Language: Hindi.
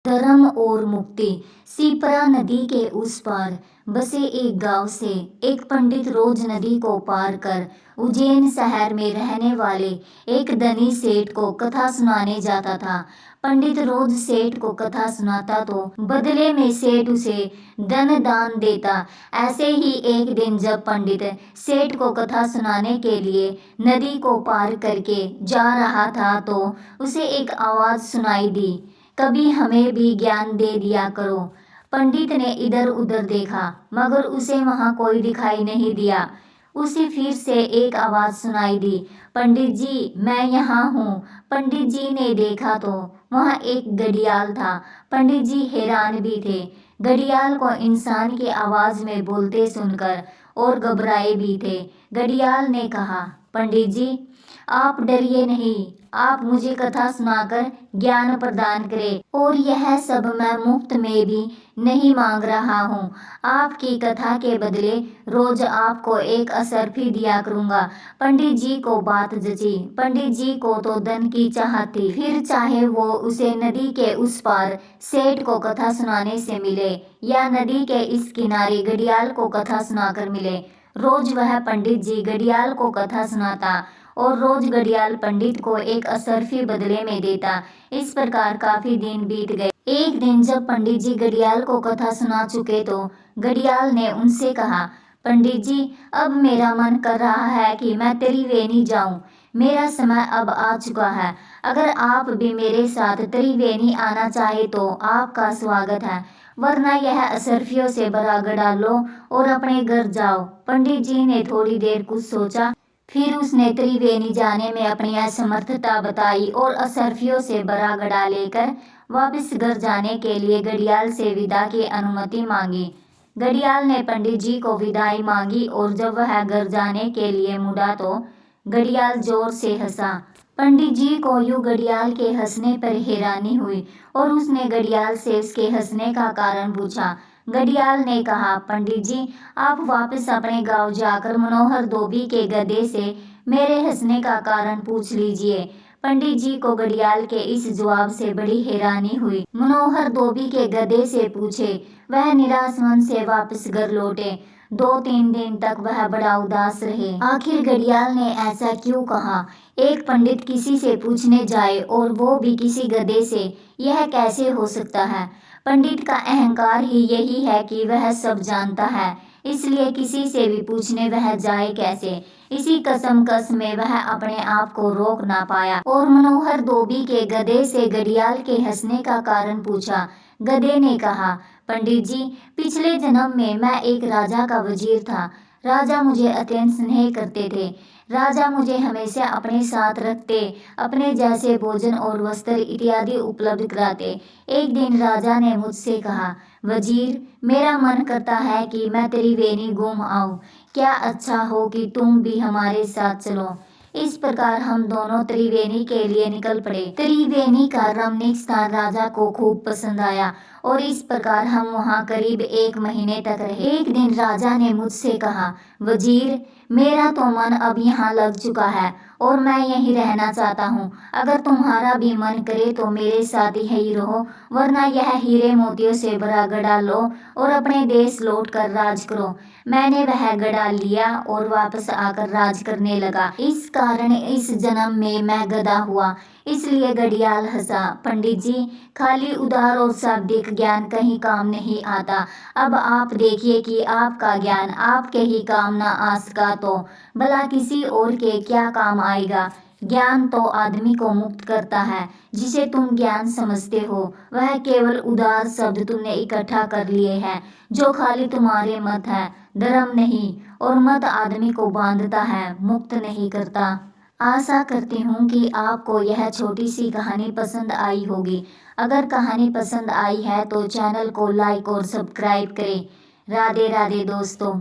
धर्म और मुक्ति। सिपरा नदी के उस पार बसे एक गांव से एक पंडित रोज नदी को पार कर उज्जैन शहर में रहने वाले एक धनी सेठ को कथा सुनाने जाता था। पंडित रोज सेठ को कथा सुनाता तो बदले में सेठ उसे धन दान देता। ऐसे ही एक दिन जब पंडित सेठ को कथा सुनाने के लिए नदी को पार करके जा रहा था तो उसे एक आवाज सुनाई दी, कभी हमें भी ज्ञान दे दिया करो। पंडित ने इधर उधर देखा मगर उसे वहां कोई दिखाई नहीं दिया। उसे फिर से एक आवाज सुनाई दी, पंडित जी मैं यहाँ हूँ। पंडित जी ने देखा तो वहाँ एक घड़ियाल था। पंडित जी हैरान भी थे, घड़ियाल को इंसान की आवाज में बोलते सुनकर, और घबराए भी थे। घड़ियाल ने कहा, पंडित जी आप डरिए नहीं, आप मुझे कथा सुनाकर ज्ञान प्रदान करें, और यह सब मैं मुफ्त में भी नहीं मांग रहा हूँ। आपकी कथा के बदले रोज आपको एक असरफी दिया करूँगा। पंडित जी को बात जची। पंडित जी को तो धन की चाहत थी, फिर चाहे वो उसे नदी के उस पार सेठ को कथा सुनाने से मिले या नदी के इस किनारे घड़ियाल को कथा सुनाकर मिले, रोज वह पंडित जी घड़ियाल को कथा सुनाता और रोज घड़ियाल पंडित को एक असरफी बदले में देता। इस प्रकार काफी दिन बीत गए। एक दिन जब पंडित जी घड़ियाल को कथा सुना चुके तो घड़ियाल ने उनसे कहा, पंडित जी अब मेरा मन कर रहा है कि मैं त्रिवेणी जाऊं। मेरा समय अब आ चुका है। अगर आप भी मेरे साथ त्रिवेणी आना चाहे तो आपका स्वागत है, वरना यह असरफियों से भरा घड़ा लो और अपने घर जाओ। पंडित जी ने थोड़ी देर कुछ सोचा, फिर उसने त्रिवेणी जाने में अपनी असमर्थता बताई और असरफियों से भरा घड़ा लेकर वापस घर जाने के लिए घड़ियाल से विदा की अनुमति मांगी। घड़ियाल ने पंडित जी को विदाई मांगी और जब वह घर जाने के लिए मुड़ा तो घड़ियाल जोर से हंसा। पंडित जी को यूं घड़ियाल के हंसने पर हैरानी हुई और उसने घड़ियाल से उसके हंसने का कारण पूछा। घड़ियाल ने कहा, पंडित जी आप वापस अपने गांव जाकर मनोहर धोबी के गधे से मेरे हंसने का कारण पूछ लीजिए। पंडित जी को घड़ियाल के इस जवाब से बड़ी हैरानी हुई। मनोहर धोबी के गधे से पूछे। वह निराश मन से वापस घर लौटे। 2-3 दिन तक वह बड़ा उदास रहे। आखिर घड़ियाल ने ऐसा क्यों कहा? एक पंडित किसी से पूछने जाए और वो भी किसी गधे से, यह कैसे हो सकता है? पंडित का अहंकार ही यही है कि वह सब जानता है, इसलिए किसी से भी पूछने वह जाए कैसे। इसी कशमकश में वह अपने आप को रोक ना पाया और मनोहर धोबी के गधे से घड़ियाल के हंसने का कारण पूछा। गधे ने कहा, पंडित जी पिछले जन्म में मैं एक राजा का वजीर था। राजा मुझे अत्यंत स्नेह करते थे। राजा मुझे हमेशा अपने साथ रखते, अपने जैसे भोजन और वस्त्र इत्यादि उपलब्ध कराते। एक दिन राजा ने मुझसे कहा, वजीर मेरा मन करता है कि मैं त्रिवेणी घूम आऊं, क्या अच्छा हो कि तुम भी हमारे साथ चलो। इस प्रकार हम दोनों त्रिवेणी के लिए निकल पड़े। त्रिवेणी का रमणीक स्थान राजा को खूब पसंद आया और इस प्रकार हम वहां करीब 1 महीने तक रहे। एक दिन राजा ने मुझसे कहा, वजीर मेरा तो मन अब यहाँ लग चुका है और मैं यहीं रहना चाहता हूँ। अगर तुम्हारा भी मन करे तो मेरे साथ यहीं रहो, वरना यह हीरे मोतियों से भरा घड़ा लो और अपने देश लौट कर राज करो। मैंने वह घड़ा लिया और वापस आकर राज करने लगा। इस कारण इस जन्म में मैं गधा हुआ। इसलिए घड़ियाल हंसा। पंडित जी खाली उदार और शाब्दिक ज्ञान कहीं काम नहीं आता। अब आप देखिए कि आपका ज्ञान आपके ही काम ना आ सका तो भला किसी और के क्या काम आएगा। ज्ञान तो आदमी को मुक्त करता है। जिसे तुम ज्ञान समझते हो वह केवल उदार शब्द तुमने इकट्ठा कर लिए हैं, जो खाली तुम्हारे मत है, धर्म नहीं। और मत आदमी को बांधता है, मुक्त नहीं करता। आशा करती हूँ कि आपको यह छोटी सी कहानी पसंद आई होगी। अगर कहानी पसंद आई है तो चैनल को लाइक और सब्सक्राइब करें। राधे राधे दोस्तों।